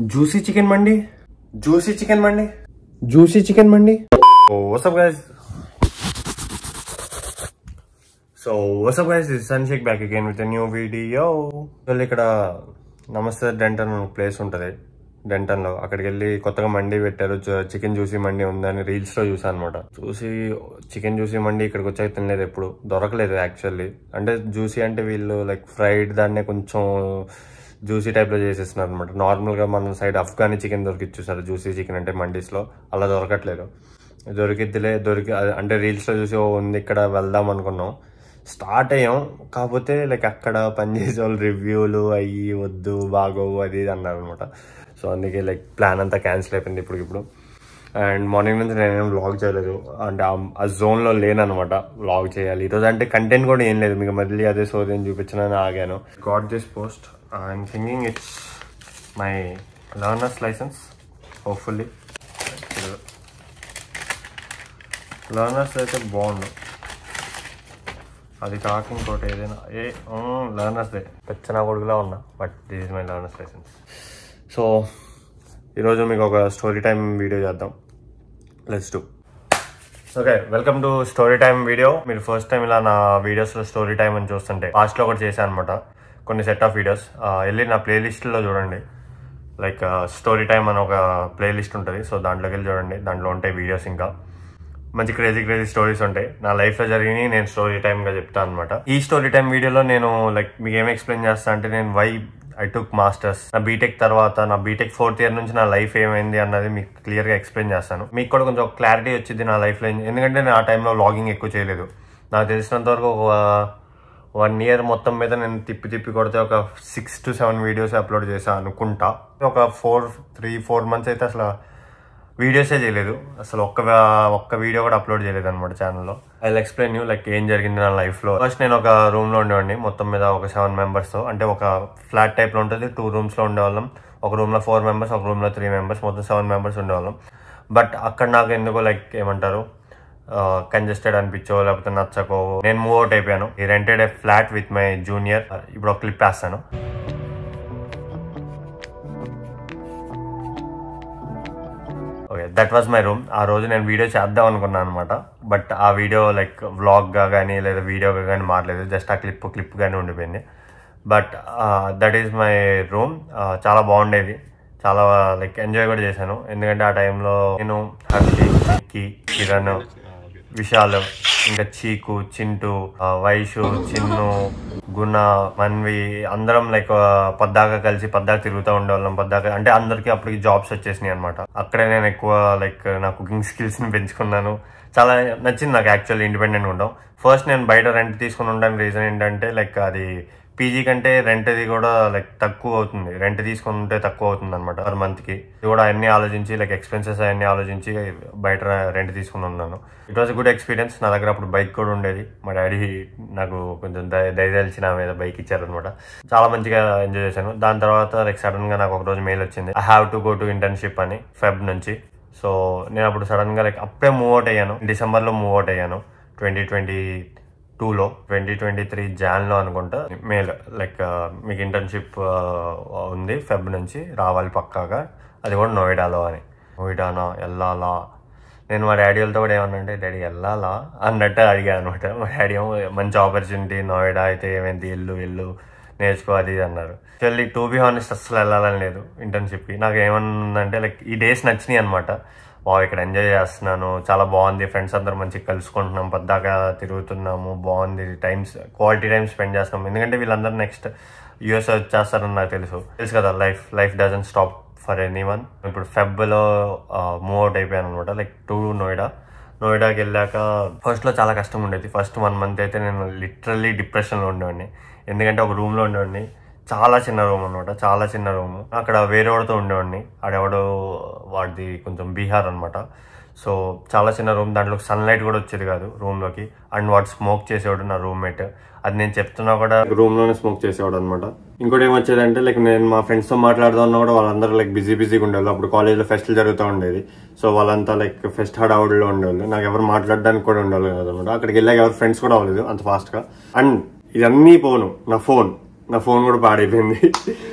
Juicy chicken mandi. Juicy chicken mandi. Juicy chicken mandi. Oh, what's up guys? This is Sanshik back again with a new video. Well, ikkada Namaste Denton place untadi. Denton lo akkadiki velli kottaga mandi pettaru chicken juicy mandi undani reels lo chusa anamata. Juicy chicken juicy mandi ikkadiki vachaka tinaledu eppudu dorakaలేదు actually. Ante juicy ante veellu like fried danne koncham juicy type లో చేసేస్తున్నారు అనమాట. Normal గా మన side Afghani chicken దొరికిచ్చేసారు juicy chicken అంటే మండీస్ లో, అలా దొరకట్లేదు. దొరికి అంటే రీల్స్ లో చూసి ఉంది ఇక్కడ వెళ్దాం అనుకున్నాం, స్టార్ట్ అయ్యాం. కాకపోతే లైక్ అక్కడ పనిచేసే వాళ్ళు రివ్యూలు అయ్యి వద్దు బాగోవు అది అన్నారు అనమాట. సో అందుకే లైక్ ప్లాన్ అంతా క్యాన్సిల్ అయిపోయింది ఇప్పుడు. అండ్ మార్నింగ్ నుంచి నేనేం వ్లాగ్ చేయలేదు, అంటే ఆ జోన్లో లేనమాట వ్లాగ్ చేయాలి ఈరోజు. అంటే కంటెంట్ కూడా ఏం లేదు, మీకు మళ్ళీ అదే సోదేం చూపించానని ఆగాను. Got this post. I'm thinking it's my learner's license, hopefully. Learner's అయితే బాగుండు, అది కాక ఇంకోటి ఏదైనా learner's దే పెచ్చనా కొడుకులా ఉన్నా, but this is my learner's license. So ఈరోజు మీకు ఒక స్టోరీ టైం వీడియో చేద్దాం. Let's do. Okay, welcome to story time video. మీరు ఫస్ట్ టైం ఇలా నా వీడియోస్లో స్టోరీ టైం అని చూస్తుంటే లాస్ట్లో ఒకటి చేశాను అనమాట, కొన్ని సెట్ ఆఫ్ వీడియోస్. వెళ్ళి నా ప్లేలిస్ట్లో చూడండి, లైక్ స్టోరీ టైమ్ అని ఒక ప్లేలిస్ట్ ఉంటుంది. సో దాంట్లోకి వెళ్ళి చూడండి, దాంట్లో ఉంటాయి వీడియోస్. ఇంకా మంచి క్రేజీ స్టోరీస్ ఉంటాయి నా లైఫ్లో జరిగినాయి, నేను స్టోరీ టైమ్గా చెప్తాను అనమాట. ఈ స్టోరీ టైం వీడియోలో నేను లైక్ మీకు ఏం ఎక్స్ప్లెయిన్ చేస్తాను అంటే, నేను వై ఐ టుక్ మాస్టర్స్, నా బీటెక్ తర్వాత నా బీటెక్ 4th ఇయర్ నుంచి నా లైఫ్ ఏమైంది అన్నది మీకు క్లియర్గా ఎక్స్ప్లెయిన్ చేస్తాను. మీకు కూడా కొంచెం క్లారిటీ వచ్చింది నా లైఫ్లో, ఎందుకంటే నేను ఆ టైంలో వ్లాగింగ్ ఎక్కువ చేయలేదు. నాకు తెలిసినంత వరకు ఒక 1 year మొత్తం మీద నేను తిప్పి కొడితే ఒక 6 to 7 వీడియోస్ అప్లోడ్ చేశాను అనుకుంటా. ఒక 3-4 months అయితే అసలు వీడియోసే చేయలేదు, అసలు ఒక్క వీడియో కూడా అప్లోడ్ చేయలేదు అనమాట ఛానల్లో. I will explain you like ఏం జరిగింది నా లైఫ్లో. ఫస్ట్ నేను ఒక రూమ్లో ఉండేవాడిని, మొత్తం మీద ఒక 7 members, అంటే ఒక ఫ్లాట్ టైప్లో ఉంటుంది. 2 rooms ఉండేవాళ్ళం, ఒక రూమ్లో 4 members, ఒక రూమ్లో 3 members, మొత్తం 7 members ఉండేవాళ్ళం. బట్ అక్కడ నాకు ఎందుకో లైక్ ఏమంటారు కంజెస్టెడ్ అనిపించో లేకపోతే నచ్చకో నేను మూవ్ అవుట్ అయిపోయాను. ఈ rented A flat with my junior. ఇప్పుడు ఒక క్లిప్ వేస్తాను. Okay, that was my room. ఆ రోజు నేను వీడియో చేద్దాం అనుకున్నాను అనమాట, బట్ ఆ వీడియో లైక్ వ్లాగ్గా కానీ లేదా వీడియోగా కానీ మారలేదు, జస్ట్ ఆ క్లిప్ కానీ ఉండిపోయింది. But that is my room. చాలా బాగుండేది, చాలా లైక్ ఎంజాయ్ కూడా చేశాను. ఎందుకంటే ఆ టైంలో నేను హర్షి, చిక్కి, కిరణ్, విశాల్, ఇంకా చీకు, చింటూ, వైషు, చిన్ను, గుణ, మన్వి అందరం లైక్ పద్దాక కలిసి తిరుగుతూ ఉండేవాళ్ళం. అంటే అందరికి అప్పటికి జాబ్స్ వచ్చేసినాయి అనమాట. అక్కడే నేను ఎక్కువ లైక్ నా కుకింగ్ స్కిల్స్ని పెంచుకున్నాను. చాలా నచ్చింది నాకు యాక్చువల్లీ ఇండిపెండెంట్ ఉండడం. ఫస్ట్ నేను బయట రెంట్ తీసుకుని ఉండడానికి రీజన్ ఏంటంటే లైక్ అది పీజీ కంటే రెంట్ది కూడా లైక్ తక్కువ అవుతుంది, రెంట్ తీసుకుని ఉంటే తక్కువ అవుతుంది అనమాట పర్ మంత్కి. ఇది కూడా అన్ని ఆలోచించి లైక్ ఎక్స్పెన్సెస్ అన్ని ఆలోచించి బయట రెంట్ తీసుకుని ఉన్నాను. It was good experience. నా దగ్గర అప్పుడు బైక్ కూడా ఉండేది, మా డాడీ నాకు కొంచెం దయదలిచి నా మీద బైక్ ఇచ్చారనమాట. చాలా మంచిగా ఎంజాయ్ చేశాను. దాని తర్వాత లైక్ సడన్ గా నాకు ఒక రోజు మెయిల్ వచ్చింది, I have to go to internship అని, ఫెబ్ నుంచి. సో నేను అప్పుడు సడన్ గా లైక్ అప్పుడే మూవ్ అవుట్ అయ్యాను, డిసెంబర్లో మూవ్ అవుట్ అయ్యాను 2022లో. 2023 జాన్లో అనుకుంటా మెయిల్ లైక్ మీకు ఇంటర్న్షిప్ ఉంది, ఫెబ్ నుంచి రావాలి పక్కాగా, అది కూడా నోయిడాలో అని. నోయిడానా వెళ్ళాలా? నేను మా డాడీ వాళ్ళతో కూడా ఏమన్నా డాడీ వెళ్ళాలా అన్నట్టు అడిగాను అనమాట. మా డాడీ ఏమో మంచి ఆపర్చునిటీ, నోయిడా అయితే ఏమైంది, వెళ్ళు నేర్చుకో అది అన్నారు. యాక్చువల్లీ టు బి హానెస్ట్ అసలు వెళ్ళాలని లేదు ఇంటర్న్షిప్కి. నాకు ఏమన్నంటే లైక్ ఈ డేస్ నచ్చినాయి అనమాట. ఇక్కడ ఎంజాయ్ చేస్తున్నాను, చాలా బాగుంది, ఫ్రెండ్స్ అందరూ మంచిగా కలుసుకుంటున్నాం, పద్దాకా తిరుగుతున్నాము, బాగుంది, క్వాలిటీ టైం స్పెండ్ చేస్తున్నాం. ఎందుకంటే వీళ్ళందరూ నెక్స్ట్ యూఎస్ వచ్చేస్తారని నాకు తెలుసు కదా. Life doesn't stop for anyone. ఇప్పుడు ఫెబ్లో మూవ్ అవుట్ అయిపోయాను అనమాట లైక్ టు నోయిడాకి వెళ్ళాక ఫస్ట్లో చాలా కష్టం ఉండేది. ఫస్ట్ 1 month అయితే నేను లిటరల్లీ డిప్రెషన్లో ఉండేవాడిని. ఎందుకంటే ఒక రూమ్లో ఉండేవాడిని, చాలా చిన్న రూమ్ అనమాట, చాలా చిన్న రూమ్. అక్కడ వేరేవాడితో ఉండేవాడిని, ఆడెవడో వాడిది కొంచెం బీహార్ అనమాట. సో చాలా చిన్న రూమ్, దాంట్లో సన్లైట్ కూడా వచ్చేది కాదు రూమ్లోకి. అండ్ వాడు స్మోక్ చేసేవాడు నా రూమ్మేట్, అది నేను చెప్తున్నా కూడా రూమ్లోనే స్మోక్ చేసేవాడు అనమాట. ఇంకోటి ఏమొచ్చేదంటే లైక్ నేను మా ఫ్రెండ్స్తో మాట్లాడుతున్నా కూడా వాళ్ళందరూ లైక్ బిజీగా ఉండేవాళ్ళు. అప్పుడు కాలేజ్లో ఫెస్ట్లు జరుగుతూ ఉండేది, సో వాళ్ళంతా లైక్ ఫెస్ట్ హడావుడిలో ఉండేవాళ్ళు. నాకు ఎవరు మాట్లాడడానికి కూడా ఉండేవాళ్ళు కదనమాట. అక్కడికి వెళ్ళాక ఎవరు ఫ్రెండ్స్ కూడా అవ్వలేదు అంత ఫాస్ట్గా. అండ్ ఇదన్నీ పోను, నా ఫోన్ నా ఫోన్ కూడా పాడైపోయింది.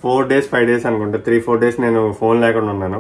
4 days 5 days అనుకుంటా, 3-4 days నేను ఫోన్ లేకుండా ఉన్నాను.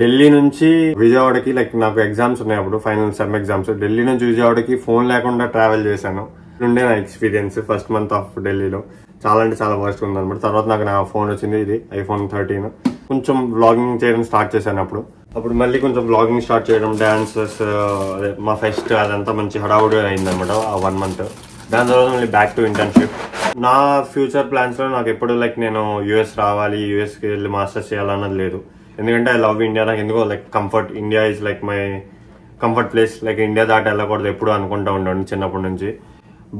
ఢిల్లీ నుంచి విజయవాడకి లైక్ నాకు ఎగ్జామ్స్ ఉన్నాయి అప్పుడు, ఫైనల్ సెమ్ ఎగ్జామ్స్. ఢిల్లీ నుంచి విజయవాడకి ఫోన్ లేకుండా ట్రావెల్ చేశాను. ఉండే నా ఎక్స్పీరియన్స్ ఫస్ట్ మంత్ ఆఫ్ ఢిల్లీలో చాలా అంటే చాలా వర్స్ట్ ఉంది అనమాట. తర్వాత నాకు నా ఫోన్ వచ్చింది, ఇది iPhone 13. కొంచెం వ్లాగింగ్ చేయడం స్టార్ట్ చేశాను అప్పుడు మళ్ళీ కొంచెం వ్లాగింగ్ స్టార్ట్ చేయడం, డాన్సెస్, మా ఫెస్ట్ అదంతా మంచి హడావుడి అయిందనమాట ఆ 1 month. దాని తర్వాత మళ్ళీ బ్యాక్ టు ఇంటర్న్షిప్. నా ఫ్యూచర్ ప్లాన్స్ లో నాకు ఎప్పుడు లైక్ నేను యూఎస్ రావాలి, యూఎస్కి వెళ్ళి మాస్టర్స్ చేయాలన్నది లేదు. ఎందుకంటే ఐ లవ్ ఇండియా. నాకు ఎందుకో like comfort, India is like my comfort place. Like India దాటి వెళ్ళకూడదు ఎప్పుడు అనుకుంటూ ఉండండి చిన్నప్పటి నుంచి.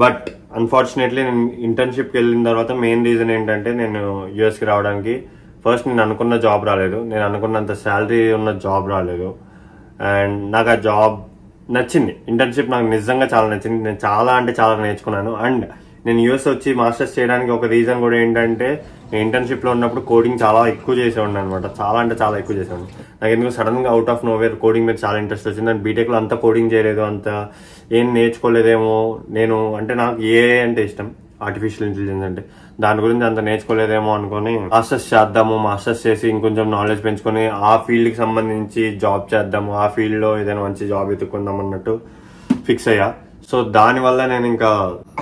బట్ అన్ఫార్చునేట్లీ నేను ఇంటర్న్షిప్కి వెళ్ళిన తర్వాత మెయిన్ రీజన్ ఏంటంటే నేను యూఎస్కి రావడానికి ఫస్ట్ నేను అనుకున్న జాబ్ రాలేదు, నేను అనుకున్నంత శాలరీ ఉన్న జాబ్ రాలేదు. అండ్ నాకు ఆ జాబ్ నచ్చింది, ఇంటర్న్షిప్ నాకు నిజంగా చాలా నచ్చింది. నేను చాలా అంటే చాలా నేర్చుకున్నాను. అండ్ నేను యూఎస్ వచ్చి మాస్టర్స్ చేయడానికి ఒక రీజన్ కూడా ఏంటంటే నేను ఇంటర్న్షిప్ లో ఉన్నప్పుడు కోడింగ్ చాలా ఎక్కువ చేసేవాడిని అనమాట. చాలా అంటే చాలా ఎక్కువ చేసేవాడిని. నాకు ఎందుకు సడన్ గా అవుట్ ఆఫ్ నోవేర్ కోడింగ్ మీద చాలా ఇంట్రెస్ట్ వచ్చింది. నేను బీటెక్ లో అంత కోడింగ్ చేయలేదు, అంత ఏం నేర్చుకోలేదేమో నేను. అంటే నాకు ఏఐ అంటే ఇష్టం, ఆర్టిఫిషియల్ ఇంటెలిజెన్స్ అంటే, దాని గురించి అంత నేర్చుకోలేదేమో అనుకుని మాస్టర్స్ చేద్దాము, మాస్టర్స్ చేసి ఇంకొంచెం నాలెడ్జ్ పెంచుకొని ఆ ఫీల్డ్ కి సంబంధించి జాబ్ చేద్దాము, ఆ ఫీల్డ్ లో ఏదైనా మంచి జాబ్ ఎత్తుకుందాం అన్నట్టు ఫిక్స్ అయ్యా. సో దానివల్ల నేను ఇంకా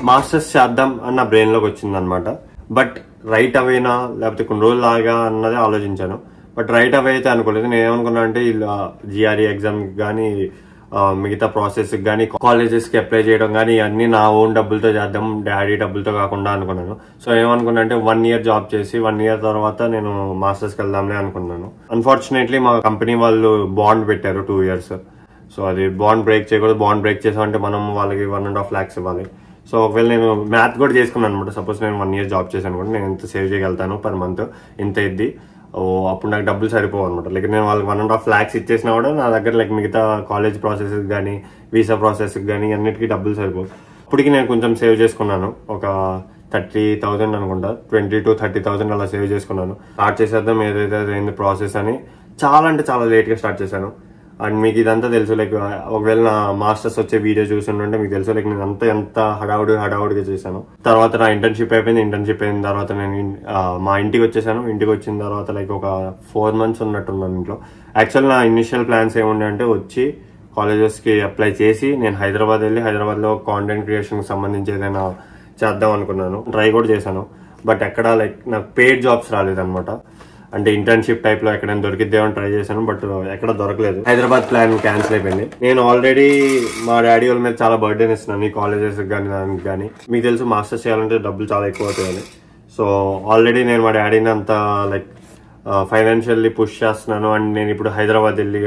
మాస్టర్స్ చేద్దాం అన్న బ్రెయిన్ లోకి వచ్చింది అనమాట. బట్ రైట్ అవేనా లేకపోతే కొన్ని రోజులు లాగా అన్నది ఆలోచించాను. బట్ రైట్ అవే అయితే అనుకోలేదు. నేను ఏమనుకున్నా అంటే ఇలా జిఆర్ఈ ఎగ్జామ్ కానీ మిగతా ప్రాసెస్ కానీ కాలేజెస్ కి అప్లై చేయడం కానీ అన్ని నా ఓన్ డబ్బులతో చేద్దాం, డాడీ డబ్బులతో కాకుండా అనుకున్నాను. సో ఏమనుకున్నా అంటే 1 year జాబ్ చేసి 1 year తర్వాత నేను మాస్టర్స్ కి వెళ్దాంలే అనుకున్నాను. అన్ఫార్చునేట్లీ మా కంపెనీ వాళ్ళు బాండ్ పెట్టారు 2 years. సో అది బాండ్ బ్రేక్ చేయకూడదు. బాండ్ బ్రేక్ చేసామంటే మనం వాళ్ళకి 1.5 lakhs ఇవ్వాలి. సో ఒకవేళ నేను మ్యాథ్ కూడా చేసుకున్నాను అనమాట. సపోజ్ నేను 1 year జాబ్ చేశాను కూడా నేను ఎంత సేవ్ చేయగలుగుతాను పర్ మంత్, ఇంత ఇద్ది, అప్పుడు నాకు డబ్బులు సరిపోవు అనమాట. లైక్ నేను వాళ్ళకి 1.5 lakhs ఇచ్చేసినా కూడా నా దగ్గర లైక్ మిగతా కాలేజ్ ప్రాసెస్ కానీ వీసా ప్రాసెస్ కానీ అన్నిటికీ డబ్బులు సరిపోవు. అప్పటికి నేను కొంచెం సేవ్ చేసుకున్నాను, ఒక 30,000 అనుకుంటా, 20,000 to 30,000 అలా సేవ్ చేసుకున్నాను. స్టార్ట్ చేసేద్దాం ఏదైతే అయింది ప్రాసెస్ అని. చాలా అంటే చాలా లేట్ గా స్టార్ట్ చేశాను. అండ్ మీకు ఇదంతా తెలుసు, లైక్ ఒకవేళ నా మాస్టర్స్ వచ్చే వీడియో చూస్తుంటే మీకు తెలుసు లైక్ నేను ఎంత హడావుడిగా చేశాను. తర్వాత నా ఇంటర్న్షిప్ అయిపోయింది. ఇంటర్న్షిప్ అయిన తర్వాత నేను మా ఇంటికి వచ్చేసాను. ఇంటికి వచ్చిన తర్వాత లైక్ ఒక 4 months ఉన్నట్టున్నాను ఇంట్లో. యాక్చువల్ నా ఇనిషియల్ ప్లాన్స్ ఏముండే అంటే వచ్చి కాలేజెస్ కి అప్లై చేసి నేను హైదరాబాద్ వెళ్ళి హైదరాబాద్ లో కాంటెంట్ క్రియేషన్ కి సంబంధించి ఏదైనా చేద్దాం అనుకున్నాను. ట్రై కూడా చేశాను. బట్ ఎక్కడ లైక్ నాకు పెయిడ్ జాబ్స్ రాలేదన్నమాట. అంటే ఇంటర్న్షిప్ టైప్ లో ఎక్కడైనా దొరికిద్దేమని ట్రై చేశాను, బట్ ఎక్కడ దొరకలేదు. హైదరాబాద్ ప్లాన్ క్యాన్సిల్ అయిపోయింది. నేను ఆల్రెడీ మా డాడీ వాళ్ళ మీద చాలా బర్డెన్ ఇస్తున్నాను ఈ కాలేజెస్ కానీ దానికి కానీ. మీకు తెలుసు మాస్టర్స్ చేయాలంటే డబ్బులు చాలా ఎక్కువ అవుతాయని. సో ఆల్రెడీ నేను మా డాడీని అంత లైక్ ఫైనాన్షియల్లీ పుష్ చేస్తున్నాను. అండ్ నేను ఇప్పుడు హైదరాబాద్ వెళ్ళి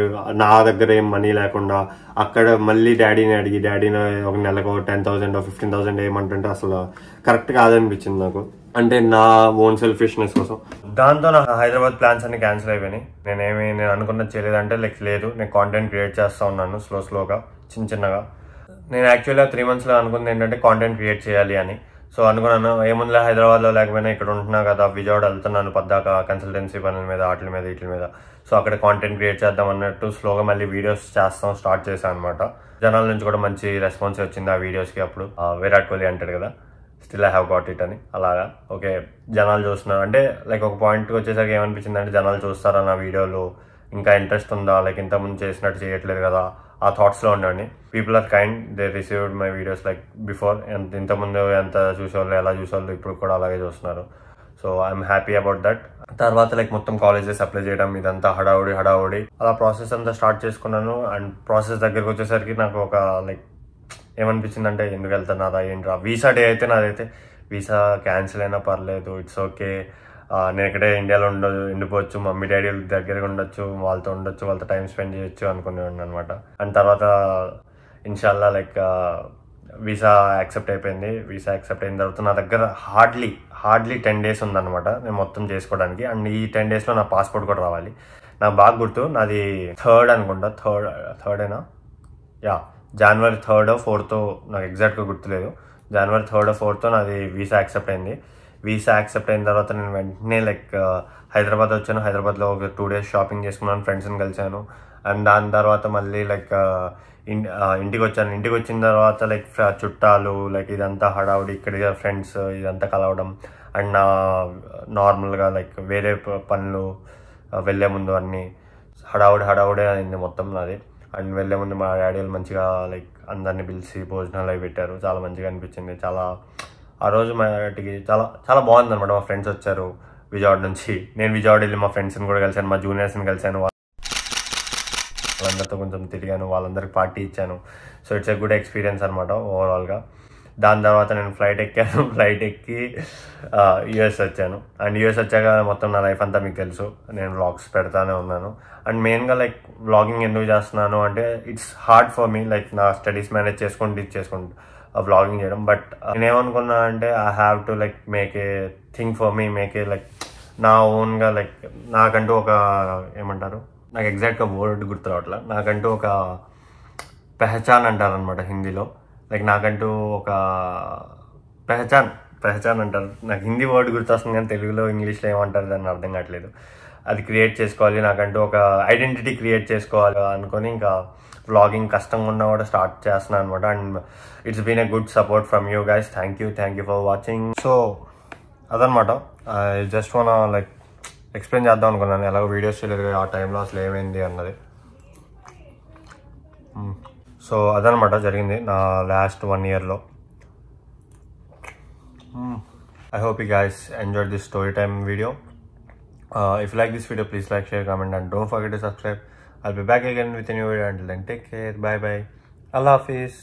నా దగ్గర ఏం మనీ లేకుండా అక్కడ మళ్ళీ డాడీని అడిగి డాడీని ఒక నెలకు 10,000 or 15,000 ఏమంటుంటే అసలు కరెక్ట్ కాదనిపించింది నాకు. అంటే నా ఓన్ సెల్ఫిష్నెస్ కోసం. దాంతో నా హైదరాబాద్ ప్లాన్స్ అన్ని క్యాన్సిల్ అయిపోయినాయి. నేను అనుకున్నది చేయలేదంటే లైక్ లేదు, నేను కాంటెంట్ క్రియేట్ చేస్తా ఉన్నాను స్లోగా చిన్నగా. నేను యాక్చువల్గా 3 months లో అనుకుంది ఏంటంటే కాంటెంట్ క్రియేట్ చేయాలి అని. సో అనుకున్నాను ఏముందిలే హైదరాబాద్ లో లేకపోయినా ఇక్కడ ఉంటున్నా కదా, విజయవాడ వెళ్తున్నాను పద్దాక కన్సల్టెన్సీ పనుల మీద వీటి మీద. సో అక్కడ కాంటెంట్ క్రియేట్ చేద్దాం అన్నట్టు స్లోగా మళ్ళీ వీడియోస్ చేస్తాం స్టార్ట్ చేశాను అనమాట. జనాల నుంచి కూడా మంచి రెస్పాన్స్ వచ్చింది ఆ వీడియోస్ కి. అప్పుడు విరాట్ కోహ్లీ అంటాడు కదా, still I have got it అని. అలాగా ఓకే జనాలు చూస్తున్నారు అంటే లైక్ ఒక పాయింట్కి వచ్చేసరికి ఏమనిపించింది అంటే జనాలు చూస్తారా నా వీడియోలు, ఇంకా ఇంట్రెస్ట్ ఉందా, లైక్ ఇంతకుముందు చేసినట్టు చేయట్లేదు కదా, ఆ థాట్స్లో ఉండండి. People are kind, they received my videos like before. ఇంతకుముందు ఎంత చూసేవాళ్ళు ఎలా చూసేవాళ్ళు ఇప్పుడు కూడా అలాగే చూస్తున్నారు. So I'm happy about that. తర్వాత లైక్ మొత్తం కాలేజెస్ అప్లై చేయడం ఇదంతా హడావుడి అలా ప్రాసెస్ అంతా స్టార్ట్ చేసుకున్నాను. అండ్ ప్రాసెస్ దగ్గరకు వచ్చేసరికి నాకు ఒక లైక్ ఏమనిపించింది అంటే ఎందుకు వెళ్తున్నారా ఏంట్రా. వీసా డే అయితే నాదైతే వీసా క్యాన్సిల్ అయినా పర్లేదు, ఇట్స్ ఓకే, నేను ఇక్కడే ఇండియాలో ఉండిపోవచ్చు, మమ్మీ డాడీ దగ్గరగా ఉండొచ్చు, వాళ్ళతో టైం స్పెండ్ చేయొచ్చు అనుకునేవాడిని అనమాట. అండ్ తర్వాత ఇన్షాల్లా లైక్ వీసా యాక్సెప్ట్ అయిపోయింది. వీసా యాక్సెప్ట్ అయిన తర్వాత నా దగ్గర హార్డ్లీ 10 days ఉందన్నమాట నేను మొత్తం చేసుకోవడానికి. అండ్ ఈ 10 daysలో నా పాస్పోర్ట్ కూడా రావాలి. నాకు బాగా గుర్తు, నాది 3rd అనుకుంటా, థర్డ్ అయినా January 3rd or 4th నాకు ఎగ్జాక్ట్గా గుర్తులేదు. January 3rd or 4th నాది వీసా యాక్సెప్ట్ అయింది. వీసా యాక్సెప్ట్ అయిన తర్వాత నేను వెంటనే లైక్ హైదరాబాద్ వచ్చాను. హైదరాబాద్లో ఒక 2 days షాపింగ్ చేసుకున్నాను, ఫ్రెండ్స్ని కలిసాను. అండ్ దాని తర్వాత మళ్ళీ లైక్ ఇంటికి వచ్చాను. ఇంటికి వచ్చిన తర్వాత లైక్ చుట్టాలు లైక్ ఇదంతా హడావుడి, ఇక్కడ ఫ్రెండ్స్ ఇదంతా కలవడం అండ్ నా నార్మల్గా లైక్ వేరే పనులు వెళ్ళే ముందు అన్నీ హడావుడే అయింది మొత్తం నాది. అండ్ వెళ్ళే ముందు మా డాడీ వాళ్ళు మంచిగా లైక్ అందరినీ పిలిచి భోజనాలు అవి పెట్టారు. చాలా మంచిగా అనిపించింది. ఆ రోజు మా డాడీకి చాలా బాగుంది అనమాట. మా ఫ్రెండ్స్ వచ్చారు విజయవాడ నుంచి. నేను విజయవాడ వెళ్ళి మా ఫ్రెండ్స్ని కూడా కలిశాను, మా జూనియర్స్ని కలిశాను, వాళ్ళందరితో కొంచెం తిరిగాను, వాళ్ళందరికి పార్టీ ఇచ్చాను. So it's a good experience అనమాట ఓవరాల్గా. దాని తర్వాత నేను ఫ్లైట్ ఎక్కి యూఎస్ వచ్చాను. అండ్ యూఎస్ వచ్చాక మొత్తం నా లైఫ్ అంతా మీకు తెలుసు, నేను వ్లాగ్స్ పెడతానే ఉన్నాను. అండ్ మెయిన్గా లైక్ వ్లాగింగ్ ఎందుకు చేస్తున్నాను అంటే it's hard for me, like నా స్టడీస్ మేనేజ్ చేసుకుంటూ వ్లాగింగ్ చేయడం. బట్ నేనేమనుకున్నా అంటే I have to like make a thing for me, make a like నా ఓన్గా లైక్ నాకంటూ ఒక ఏమంటారు, నాకు ఎగ్జాక్ట్గా వర్డ్ గుర్తు రావట్లా, నాకంటూ ఒక పెహచాన్ అంటారనమాట హిందీలో. లైక్ నాకంటూ ఒక పెహచాన్ అంటారు. నాకు హిందీ వర్డ్ గుర్తొస్తుంది కానీ తెలుగులో ఇంగ్లీష్లో ఏమంటారు దాన్ని అర్థం కావట్లేదు. అది క్రియేట్ చేసుకోవాలి, నాకంటూ ఒక ఐడెంటిటీ క్రియేట్ చేసుకోవాలి అనుకొని ఇంకా వ్లాగింగ్ కష్టంగా ఉన్నా కూడా స్టార్ట్ చేస్తున్నాను అనమాట. And it's been a good support from you guys. Thank you for watching. So అదనమాట, I just want like explain చేద్దాం అనుకున్నాను ఎలాగో వీడియోస్ చేయలేదు ఆ టైంలో అసలు ఏమైంది అన్నది. సో అదనమాట జరిగింది నా last 1 yearలో. I hope you guys enjoyed this story time video. If you like this video, please like, share, comment, and don't forget to subscribe. I'll be back again with a new video. Until then, take care. Bye bye. Allah Hafiz.